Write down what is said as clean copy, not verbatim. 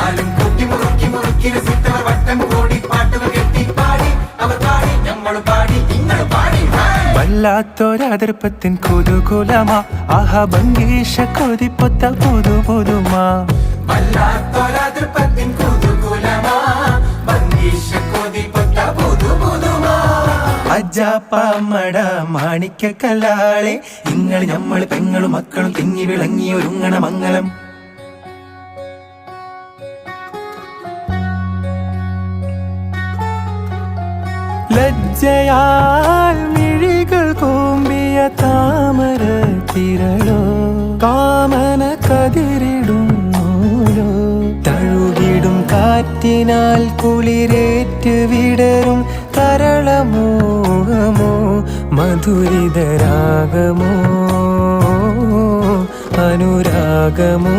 നാലും കൂട്ടി മുറുക്കി മുറുക്കി രസിത്തവർ വട്ടം കൂടി പാട്ടുകൾ കെട്ടി പാടി അവർ പാടി ഞമ്മള് പാടി നിങ്ങള് പാടി. വല്ലാത്തൊരതിർപ്പത്തിൻ കുതുകുലമാ ആഹാ ഭംഗീഷ കൊതിപ്പൊത്ത പുതു പുതുമാ. വല്ലാത്തൊരതിർപ്പത്തിൻ കുതുകുലമാ ഭംഗീഷ കൊതിപ്പൊത്ത പുതു പുതുമാ. അജാപ്പാമട മാണിക്ക കല്ലാളെ നിങ്ങൾ ഞമ്മള് പെങ്ങളും മക്കളും തിങ്ങി വിളങ്ങി ഒരുങ്ങണ മംഗളം. ലജ്ജയാൽ മിഴികൾ കൂമ്പിയ താമര തിരളോ കാമന കതിരിടുന്നൂലോ. തഴുകിടും കാറ്റിനാൽ കുളിരേറ്റ് വിടരും കരളമോഹമോ മധുരിതരാഗമോ അനുരാഗമോ.